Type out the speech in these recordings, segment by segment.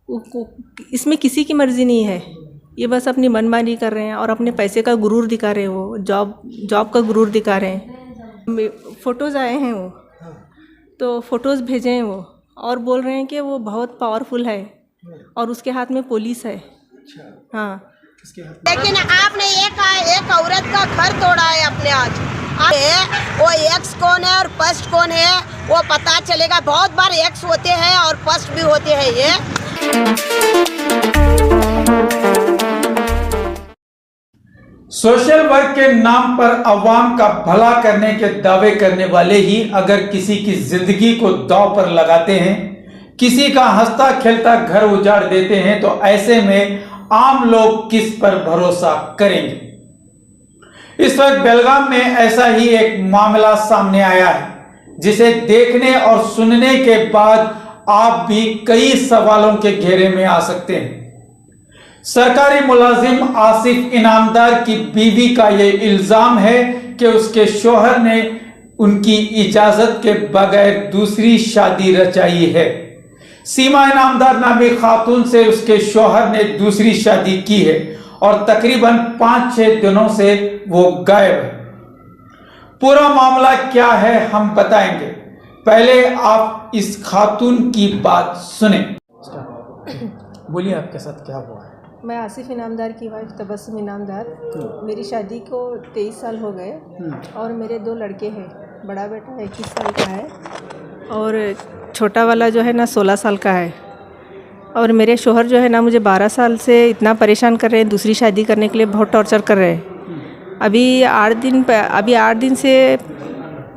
इसमें किसी की मर्जी नहीं है, ये बस अपनी मनमानी कर रहे हैं और अपने पैसे का गुरूर दिखा रहे हैं। वो जॉब का गुरूर दिखा रहे हैं। फ़ोटोज़ आए हैं वो, तो फ़ोटोज़ भेजे हैं वो, और बोल रहे हैं कि वो बहुत पावरफुल है और उसके हाथ में पुलिस है। हाँ, लेकिन आपने एक औरत का घर तोड़ा है अपने आज। वो एक्स कौन है और फर्स्ट कौन है वो पता चलेगा। बहुत बार एक्स होते हैं और फर्स्ट भी होते हैं ये। सोशल वर्क के नाम पर अवाम का भला करने के दावे करने वाले ही अगर किसी की जिंदगी को दांव पर लगाते हैं, किसी का हंसता खेलता घर उजाड़ देते हैं, तो ऐसे में आम लोग किस पर भरोसा करेंगे। इस वक्त बेलगाम में ऐसा ही एक मामला सामने आया है, जिसे देखने और सुनने के बाद आप भी कई सवालों के घेरे में आ सकते हैं। सरकारी मुलाजिम आसिफ इनामदार की बीवी का यह इल्जाम है कि उसके शौहर ने उनकी इजाजत के बगैर दूसरी शादी रचाई है। सीमा इनामदार नामी खातून से उसके शौहर ने दूसरी शादी की है और तकरीबन 5-6 दिनों से वो गायब है। पूरा मामला क्या है हम बताएंगे, पहले आप इस खातून की बात सुने। बोलिए आपके साथ क्या हुआ है। मैं आसिफ इनामदार की वाइफ तबस्सुम इनामदार। मेरी शादी को 23 साल हो गए और मेरे 2 लड़के हैं। बड़ा बेटा 21 साल का है और छोटा वाला जो है ना 16 साल का है। और मेरे शोहर जो है ना मुझे 12 साल से इतना परेशान कर रहे हैं, दूसरी शादी करने के लिए बहुत टॉर्चर कर रहे हैं। अभी 8 दिन से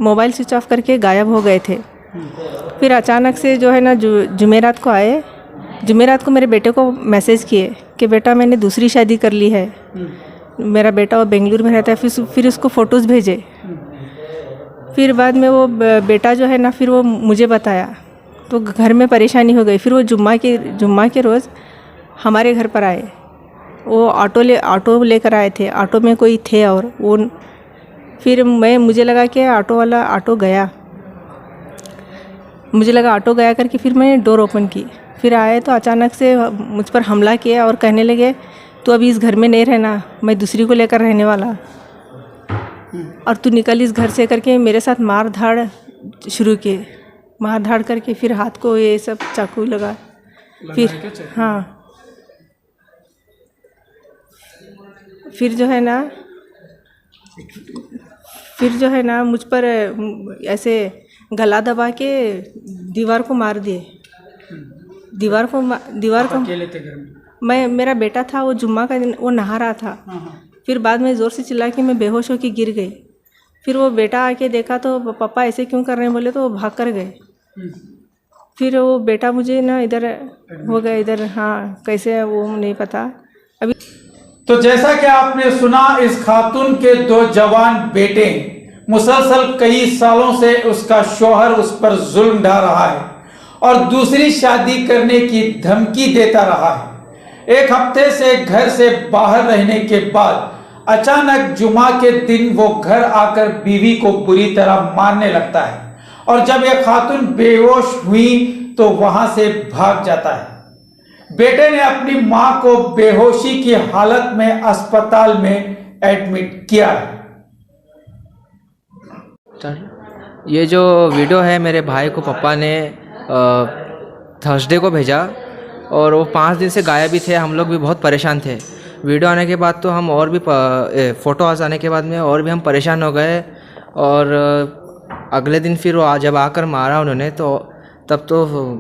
मोबाइल स्विच ऑफ करके गायब हो गए थे। फिर अचानक से जो है ना जुमेरात को आए। जुमेरात को मेरे बेटे को मैसेज किए कि बेटा मैंने दूसरी शादी कर ली है। मेरा बेटा वो बेंगलुरु में रहता है। फिर उसको फ़ोटोज़ भेजे। फिर बाद में वो बेटा जो है ना फिर वो मुझे बताया, तो घर में परेशानी हो गई। फिर वो जुम्मा के रोज़ हमारे घर पर आए। वो ऑटो लेकर आए थे। ऑटो में कोई थे और वो फिर मुझे लगा कि ऑटो गया। मुझे लगा ऑटो गया करके फिर मैंने डोर ओपन की। फिर आए तो अचानक से मुझ पर हमला किया और कहने लगे तू अभी इस घर में नहीं रहना, मैं दूसरी को लेकर रहने वाला और तू निकल इस घर से करके मेरे साथ मार धाड़ शुरू किए। मार धाड़ करके फिर हाथ को ये सब चाकू लगा। फिर हाँ, फिर जो है ना मुझ पर ऐसे गला दबा के दीवार को मार दिए। दीवार को अकेले थे घर में? मेरा बेटा था, वो जुम्मा का दिन वो नहा रहा था। फिर बाद में ज़ोर से चिल्ला के मैं बेहोश होकर गिर गई। फिर वो बेटा आके देखा तो पापा ऐसे क्यों कर रहे हैं बोले, तो वो भाग कर गए। फिर वो बेटा मुझे ना इधर हो गया, इधर हाँ कैसे है वो नहीं पता अभी। तो जैसा कि आपने सुना, इस खातून के 2 जवान बेटे मुसलसल कई सालों से उसका शौहर उस पर जुल्म ढा रहा है और दूसरी शादी करने की धमकी देता रहा है। 1 हफ्ते से घर से बाहर रहने के बाद अचानक जुमा के दिन वो घर आकर बीवी को बुरी तरह मारने लगता है और जब यह खातून बेहोश हुई तो वहां से भाग जाता है। बेटे ने अपनी मां को बेहोशी की हालत में अस्पताल में एडमिट किया है। ये जो वीडियो है मेरे भाई को पापा ने थर्सडे को भेजा और वो 5 दिन से गायब भी थे। हम लोग भी बहुत परेशान थे। वीडियो आने के बाद तो हम और भी फ़ोटो आने के बाद में और भी हम परेशान हो गए। और अगले दिन फिर वो जब आकर मारा उन्होंने तो तब तो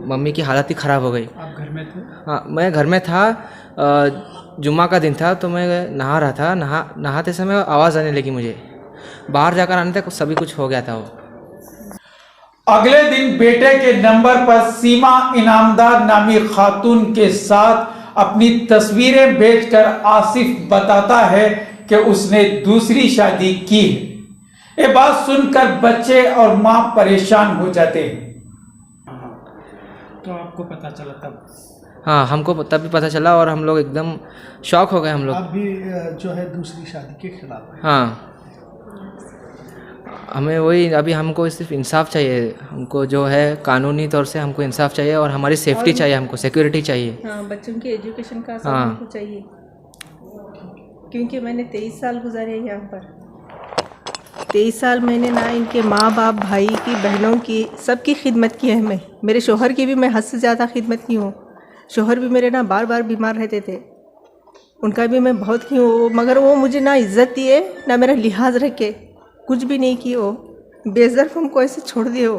मम्मी की हालत ही ख़राब हो गई। आप घर में थे? हाँ, मैं घर में था। जुम्मा का दिन था तो मैं नहा रहा था। नहाते समय आवाज़ आने लगी मुझे। बाहर जाकर आने तक सभी कुछ हो गया था वो। अगले दिन बेटे के नंबर पर सीमा इनामदार नामी खातून के साथ अपनी तस्वीरें भेजकर आसिफ बताता है कि उसने दूसरी शादी की है। ये बात सुनकर बच्चे और मां परेशान हो जाते हैं। तो आपको पता चला तब? हाँ, हमको तब भी पता चला और हम लोग एकदम शॉक हो गए। हम लोग आप भी जो है दूसरी शादी के खिलाफ है? हाँ, हमें वही अभी हमको सिर्फ इंसाफ चाहिए, हमको जो है कानूनी तौर से हमको इंसाफ चाहिए और हमारी सेफ्टी चाहिए, हमको सिक्योरिटी चाहिए। हाँ, बच्चों की एजुकेशन का सब हाँ। हमको चाहिए, क्योंकि मैंने 23 साल गुजारे यहाँ पर। 23 साल मैंने ना इनके माँ बाप, भाई की, बहनों की, सबकी खिदमत की है। मैं मेरे शोहर की भी मैं हद से ज़्यादा खिदमत की हूँ। शोहर भी मेरे ना बार बार बीमार रहते थे, उनका भी मैं बहुत की हूँ, मगर वो मुझे ना इज़्ज़त दिए ना मेरा लिहाज रखे, कुछ भी नहीं किए हो, बेज़र्फ हमको ऐसे छोड़ दिए हो।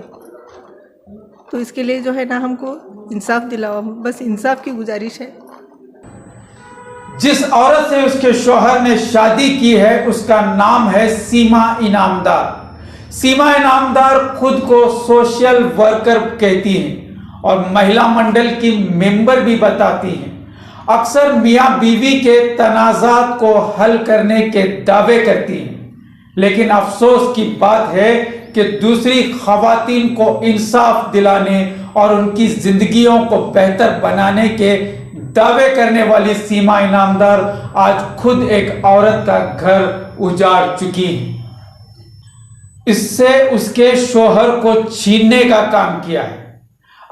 तो इसके लिए जो है ना हमको इंसाफ दिलाओ, बस इंसाफ की गुजारिश है। जिस औरत से उसके शौहर ने शादी की है उसका नाम है सीमा इनामदार। सीमा इनामदार खुद को सोशल वर्कर कहती हैं और महिला मंडल की मेंबर भी बताती हैं। अक्सर मियां बीवी के तनाज़ात को हल करने के दावे करती हैं, लेकिन अफसोस की बात है कि दूसरी खवातीन को इंसाफ दिलाने और उनकी जिंदगियों को बेहतर बनाने के दावे करने वाली सीमा इनामदार आज खुद एक औरत का घर उजाड़ चुकी है। इससे उसके शोहर को छीनने का काम किया है।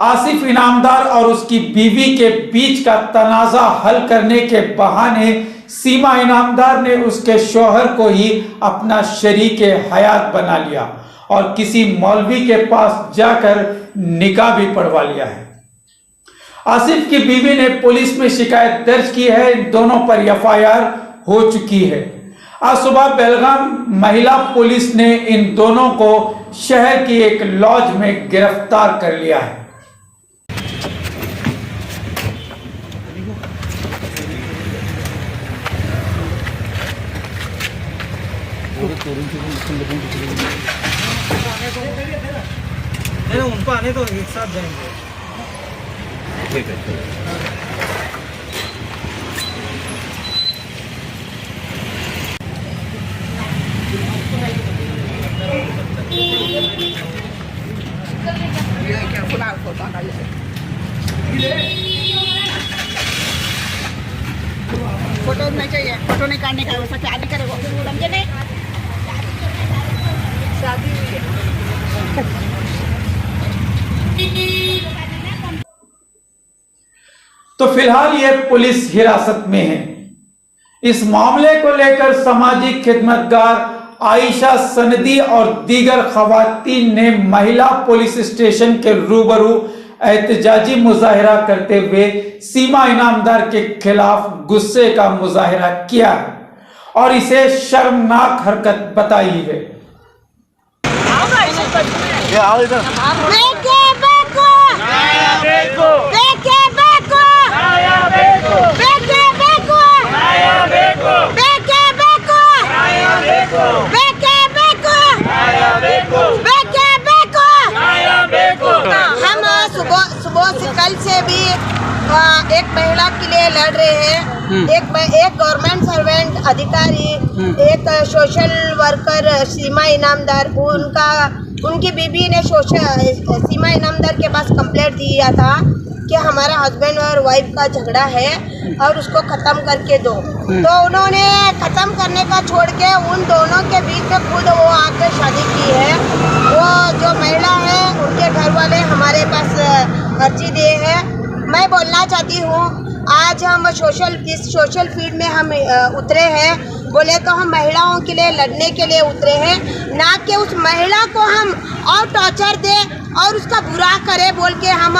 आसिफ इनामदार और उसकी बीवी के बीच का तनाज़ा हल करने के बहाने सीमा इनामदार ने उसके शोहर को ही अपना शरीके हयात बना लिया और किसी मौलवी के पास जाकर निकाह भी पढ़वा लिया है। आसिफ की बीवी ने पुलिस में शिकायत दर्ज की है। इन दोनों पर एफआईआर हो चुकी है। आज सुबह बेलगाम महिला पुलिस ने इन दोनों को शहर की एक लॉज में गिरफ्तार कर लिया है। उनको आने तो एक साथ जाएंगे। ठीक है। फोटो नहीं चाहिए, फोटो नहीं काटने का, वैसा शादी करेगा समझे नहीं? शादी तो फिलहाल ये पुलिस हिरासत में है। इस मामले को लेकर सामाजिक खिदमतगार आयशा सनदी और दीगर खवातीन ने महिला पुलिस स्टेशन के रूबरू एहतजाजी मुजाहिरा करते हुए सीमा इनामदार के खिलाफ गुस्से का मुजाहिरा किया और इसे शर्मनाक हरकत बताई है। हम सुबह से कल से भी एक महिला के लिए लड़ रहे हैं। एक गवर्नमेंट सर्वेंट अधिकारी, एक सोशल वर्कर सीमा इनामदार, उनकी बीबी ने सीमा इनामदार के पास कंप्लेंट दिया था कि हमारा हस्बैंड और वाइफ का झगड़ा है और उसको ख़त्म करके दो। तो उन्होंने ख़त्म करने का छोड़ के उन दोनों के बीच में खुद वो आकर शादी की है। वो जो महिला है उनके घर वाले हमारे पास अर्जी दिए हैं। मैं बोलना चाहती हूँ, आज हम इस सोशल फील्ड में हम उतरे हैं, बोले तो हम महिलाओं के लिए लड़ने के लिए उतरे हैं, ना कि उस महिला को हम और टॉर्चर दे और उसका बुरा करे बोल के हम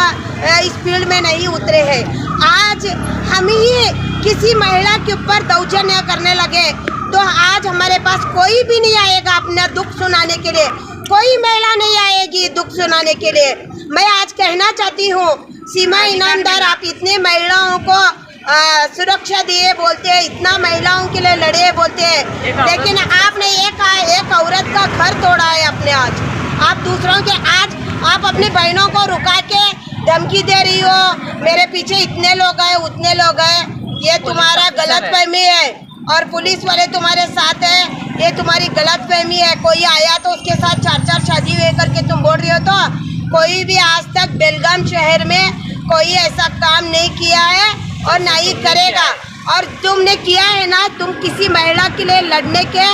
इस फील्ड में नहीं उतरे हैं। आज हम ही किसी महिला के ऊपर दौर्जन्य करने लगे तो आज हमारे पास कोई भी नहीं आएगा अपना दुख सुनाने के लिए, कोई महिला नहीं आएगी दुख सुनाने के लिए। मैं आज कहना चाहती हूँ, सीमा इनामदार, आप इतने महिलाओं को सुरक्षा दिए बोलते हैं, इतना महिलाओं के लिए लड़े बोलते हैं, लेकिन आपने एक औरत का घर तोड़ा है अपने। आप दूसरों के आप अपनी बहनों को रुका के धमकी दे रही हो, मेरे पीछे इतने लोग हैं उतने लोग हैं, ये तुम्हारा गलतफहमी है और पुलिस वाले तुम्हारे साथ है, ये तुम्हारी गलतफहमी है। कोई आया तो उसके साथ 4 शादी हुए करके तुम बोल रही हो। तो कोई भी आज तक बेलगाम शहर में कोई ऐसा काम नहीं किया है और ना ही करेगा। और तुमने किया है ना, तुम किसी महिला के लिए लड़ने के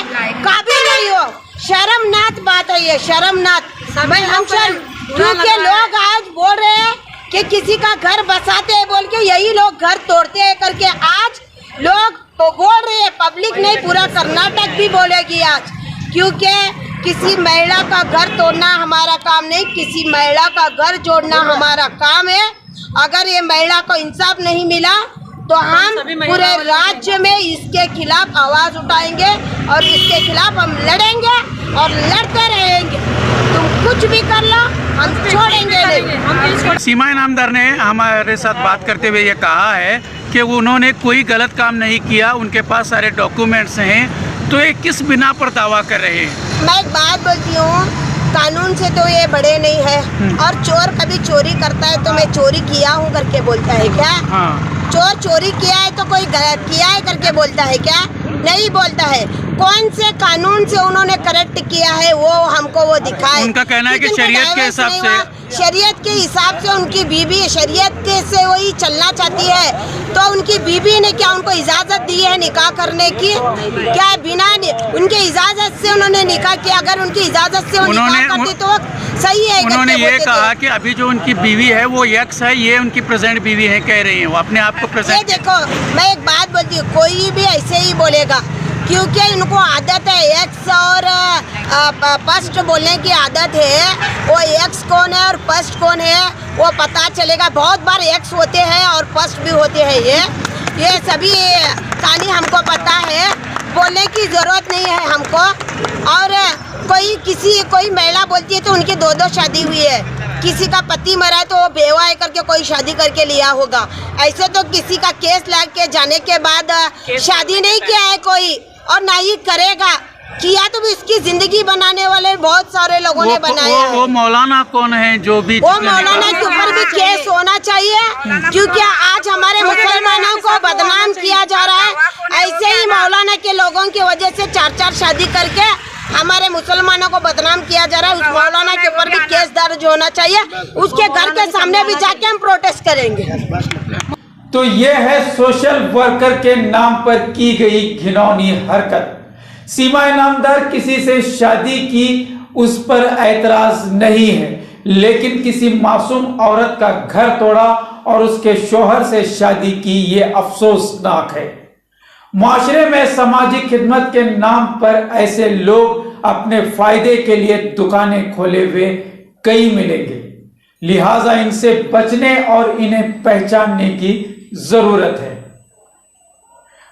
काबिल नहीं हो। शर्मनाक बात है ये, शर्मनाक। मैं हम क्योंकि लोग आज बोल रहे हैं कि किसी का घर बसाते हैं बोल के यही लोग घर तोड़ते हैं करके आज लोग तो बोल रहे हैं, पब्लिक नहीं पूरा कर्नाटक भी बोलेगी आज, क्योंकि किसी महिला का घर तोड़ना हमारा काम नहीं, किसी महिला का घर जोड़ना हमारा काम है। अगर ये महिला को इंसाफ नहीं मिला तो हम पूरे राज्य में इसके खिलाफ आवाज उठाएंगे और इसके खिलाफ हम लड़ेंगे और लड़ते रहेंगे। तुम कुछ भी कर लो, हम छोड़ेंगे नहीं। सीमा इनामदार ने हमारे साथ बात करते हुए ये कहा है कि उन्होंने कोई गलत काम नहीं किया, उनके पास सारे डॉक्यूमेंट्स हैं, तो ये किस बिना पर दावा कर रहे हैं? मैं एक बात बोलती हूँ, कानून से तो ये बड़े नहीं है, और चोर कभी चोरी करता है तो मैं चोरी किया हूँ करके बोलता है क्या? हाँ। चोर चोरी किया है तो कोई गलत किया है करके बोलता है क्या? नहीं बोलता है। कौन से कानून से उन्होंने करेक्ट किया है वो हमको वो दिखाए। उनका कहना है कि शरीयत के हिसाब से, शरीयत के हिसाब से उनकी बीवी शरीयत के से वही चलना चाहती है, तो उनकी बीवी ने क्या उनको इजाज़त दी है निकाह करने की? क्या बिना उनके इजाज़त से उन्होंने निकाह किया? अगर उनकी इजाज़त से वो निकाह करते तो वो सही है। उन्होंने ये कहा कि अभी जो उनकी बीवी है वो एक्स है, ये उनकी प्रेजेंट बीवी है कह रही है, वो अपने आप को प्रेजेंट। ये देखो, मैं एक बात बोलती हूँ, कोई भी ऐसे ही बोलेगा क्योंकि इनको आदत है एक्स और फर्स्ट बोलने की आदत है। वो एक्स कौन है और फर्स्ट कौन है वो पता चलेगा। बहुत बार एक्स होते हैं और फर्स्ट भी होते हैं। ये सभी कहानी हमको पता है, बोलने की ज़रूरत नहीं है हमको। और कोई महिला बोलती है तो उनकी दो शादी हुई है, किसी का पति मरा है तो वो बेवा है करके कोई शादी करके लिया होगा। ऐसे तो किसी का केस लग के जाने के बाद शादी नहीं किया है कोई, और ना ही करेगा। किया तो भी इसकी जिंदगी बनाने वाले बहुत सारे लोगों ने बनाया है। वो मौलाना कौन है जो भी, वो मौलाना के ऊपर भी केस होना चाहिए, क्योंकि आज हमारे मुसलमानों को बदनाम किया जा रहा है। ऐसे ही मौलाना के लोगों की वजह से 4-4 शादी करके हमारे मुसलमानों को बदनाम किया जा रहा है। उस मौलाना के ऊपर भी केस दर्ज होना चाहिए, उसके घर के सामने भी जाके हम प्रोटेस्ट करेंगे। तो ये है सोशल वर्कर के नाम पर की गई घिनौनी हरकत। सीमा इनामदार किसी से शादी की, उस पर ऐतराज नहीं है, लेकिन किसी मासूम औरत का घर तोड़ा और उसके शौहर से शादी की, ये अफसोसनाक है। माशरे में सामाजिक खिदमत के नाम पर ऐसे लोग अपने फायदे के लिए दुकानें खोले हुए कई मिलेंगे, लिहाजा इनसे बचने और इन्हें पहचानने की जरूरत है।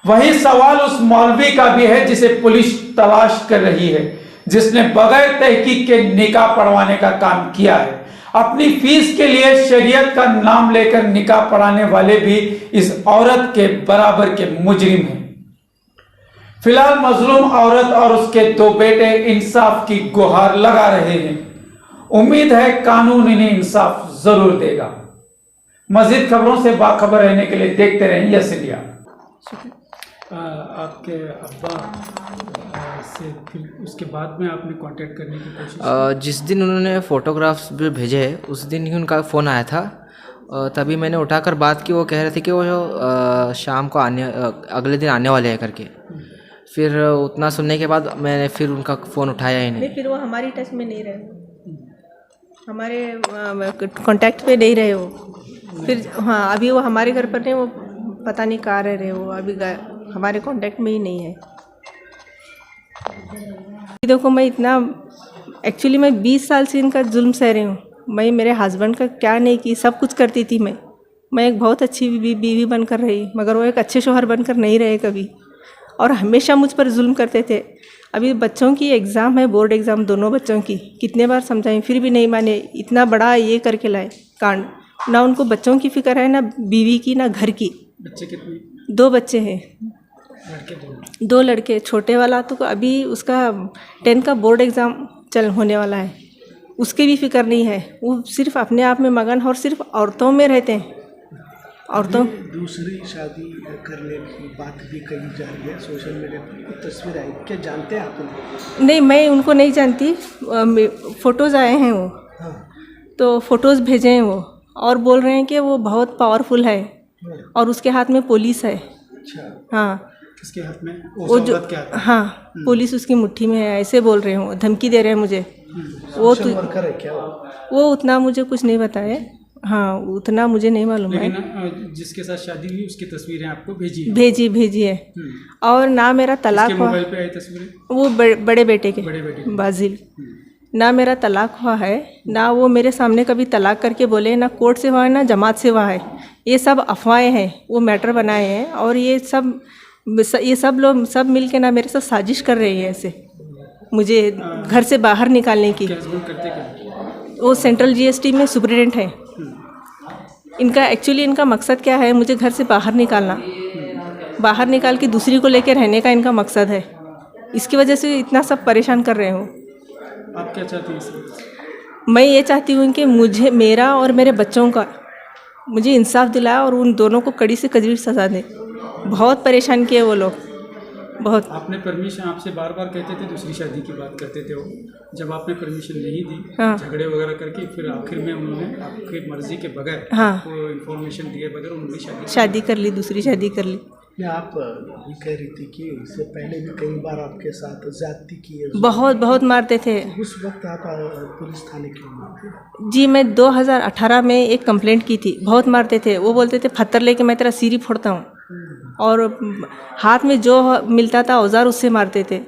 वही सवाल उस मौलवी का भी है जिसे पुलिस तलाश कर रही है, जिसने बगैर तहकीक के निकाह पढ़वाने का काम किया है। अपनी फीस के लिए शरीयत का नाम लेकर निकाह पढ़ाने वाले भी इस औरत के बराबर के मुजरिम हैं। फिलहाल मजलूम औरत और उसके 2 बेटे इंसाफ की गुहार लगा रहे हैं। उम्मीद है कानून इन्हें इंसाफ जरूर देगा। मजीद खबरों से बाखबर रहने के लिए देखते रहें यस इंडिया। आपके अब्बा से फिर उसके बाद में आपने कांटेक्ट करने की कोशिश? जिस दिन उन्होंने फ़ोटोग्राफ्स भी भेजे उस दिन ही उनका फ़ोन आया था। तभी मैंने उठाकर बात की। वो कह रहे थे कि वो शाम को अगले दिन आने वाले हैं करके। फिर उतना सुनने के बाद मैंने फिर उनका फ़ोन उठाया ही नहीं। फिर वो हमारी टच में नहीं रहे, हमारे कांटेक्ट पे नहीं रहे वो। फिर हाँ, अभी वो हमारे घर पर नहीं, वो पता नहीं कहाँ रह रहे वो, अभी हमारे कांटेक्ट में ही नहीं है। देखो, मैं इतना एक्चुअली मैं 20 साल से इनका जुल्म सह रही हूँ। मैं मेरे हस्बैंड का क्या नहीं की, सब कुछ करती थी मैं एक बहुत अच्छी बीवी बनकर रही, मगर वो एक अच्छे शौहर बनकर नहीं रहे कभी, और हमेशा मुझ पर जुल्म करते थे। अभी बच्चों की एग्ज़ाम है, बोर्ड एग्ज़ाम दोनों बच्चों की, कितने बार समझाएं फिर भी नहीं माने। इतना बड़ा ये करके लाए कांड, ना उनको बच्चों की फिक्र है, ना बीवी की, ना घर की। बच्चे कितने? 2 बच्चे हैं, लड़के 2 लड़के। छोटे वाला तो अभी उसका 10 का बोर्ड एग्ज़ाम होने वाला है, उसकी भी फिक्र नहीं है। वो सिर्फ अपने आप में मगन और सिर्फ औरतों में रहते हैं। औरतों दूसरी शादी करने की बात भी कही जा रही है, सोशल मीडिया पर तस्वीर आई, क्या जानते हैं आप उनको? नहीं, मैं उनको नहीं जानती। फ़ोटोज़ आए हैं वो, हाँ। तो फ़ोटोज़ भेजे हैं वो, और बोल रहे हैं कि वो बहुत पावरफुल है और उसके हाथ में पुलिस है। अच्छा। हाँ, किसके हाथ में वो जो औरत के हाथ में? हाँ पुलिस उसकी मुट्ठी में है, ऐसे बोल रहे हो, धमकी दे रहे हैं मुझे। वो सोशल तो वर्कर है क्या वो उतना मुझे कुछ नहीं बताए, हाँ उतना मुझे नहीं मालूम है। लेकिन जिसके साथ शादी हुई उसकी तस्वीरें आपको भेजी है? भेजी है। और ना मेरा तलाक किसके हुआ, मोबाइल पे आई तस्वीरें? वो बड़े बेटे के, बड़े बेटे की। बाजिल। ना मेरा तलाक हुआ है, ना वो मेरे सामने कभी तलाक करके बोले, ना कोर्ट से हुआ है ना जमात से हुआ है। ये सब अफवाहें हैं, वो मैटर बनाए हैं, और ये सब लोग सब मिल के ना मेरे साथ साजिश कर रहे हैं ऐसे मुझे घर से बाहर निकालने की। क्या हस्बैंड करते क्या? वो सेंट्रल जीएसटी में सुपरिटेंडेंट है। इनका मकसद क्या है, मुझे घर से बाहर निकालना, बाहर निकाल के दूसरी को लेकर रहने का इनका मकसद है। इसकी वजह से इतना सब परेशान कर रहे हो। आप क्या चाहती हैं इसमें? मैं ये चाहती हूँ कि मुझे, मेरा और मेरे बच्चों का मुझे इंसाफ दिलाए और उन दोनों को कड़ी से कड़ी सज़ा दे। बहुत परेशान किए वो लोग, बहुत। आपने परमिशन, आपसे बार बार कहते थे दूसरी शादी की बात करते थे वो, जब आपने परमिशन नहीं दी, हाँ। झगड़े वगैरह करके, फिर आखिर में उन्होंने आपकी मर्जी के बगैर, हाँ। आपको इन्फॉर्मेशन दिए बगैर उन्होंने शादी कर ली, दूसरी शादी कर ली। आप भी कह रही थी कि इससे पहले भी कई बार आपके साथ ज्यादती की है, बहुत मारते थे। उस वक्त आप पुलिस थाने क्यों गए थे? जी, मैं 2018 में एक कंप्लेंट की थी। बहुत मारते थे, वो बोलते थे पत्थर लेके मैं तेरा सिर ही फोड़ता हूँ, और हाथ में जो मिलता था औजार उससे मारते थे।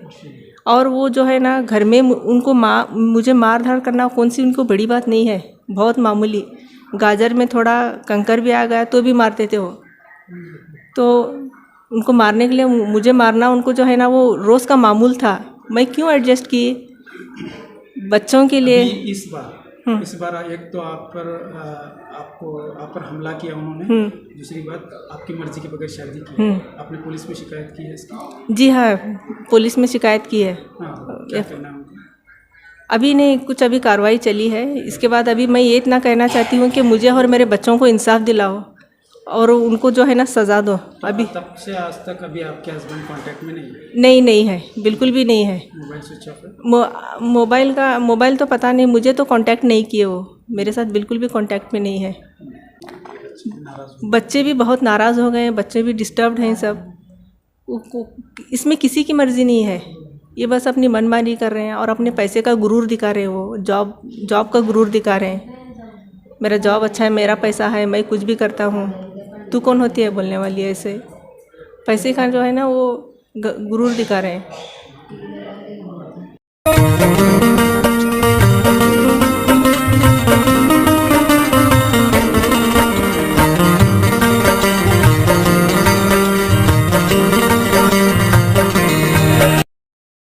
और वो जो है ना, घर में उनको मुझे मार धाड़ करना कौन सी उनको बड़ी बात नहीं है, बहुत मामूली। गाजर में थोड़ा कंकर भी आ गया तो भी मारते थे वो। तो उनको मारने के लिए मुझे मारना उनको जो है ना वो रोज़ का मामूल था। मैं क्यों एडजस्ट की बच्चों के लिए। इस बार एक तो आप पर हमला किया उन्होंने, दूसरी बात आपकी मर्जी के बगैर शादी की। आपने पुलिस में शिकायत की है इसकी? जी हाँ, पुलिस में शिकायत की है। क्या कहना है? अभी नहीं, कुछ अभी कार्रवाई चली है। इसके बाद अभी मैं ये इतना कहना चाहती हूँ कि मुझे और मेरे बच्चों को इंसाफ दिलाओ और उनको जो है ना सज़ा दो। अभी तब से आज तक अभी आपके हस्बैंड कांटेक्ट में नहीं? नहीं है, बिल्कुल भी नहीं है। मोबाइल स्विच ऑफ है? मोबाइल तो पता नहीं, मुझे तो कांटेक्ट नहीं किए वो, मेरे साथ बिल्कुल भी कांटेक्ट में नहीं है। बच्चे भी बहुत नाराज़ हो गए हैं, बच्चे भी डिस्टर्ब्ड हैं सब। इसमें किसी की मर्ज़ी नहीं है, ये बस अपनी मनमानी कर रहे हैं और अपने पैसे का गुरूर दिखा रहे हैं। वो जॉब का गुरूर दिखा रहे हैं। मेरा जॉब अच्छा है, मेरा पैसा है, मैं कुछ भी करता हूँ। तू कौन होती है बोलने वाली है ऐसे? पैसे का जो है ना वो गुरूर दिखा रहे हैं।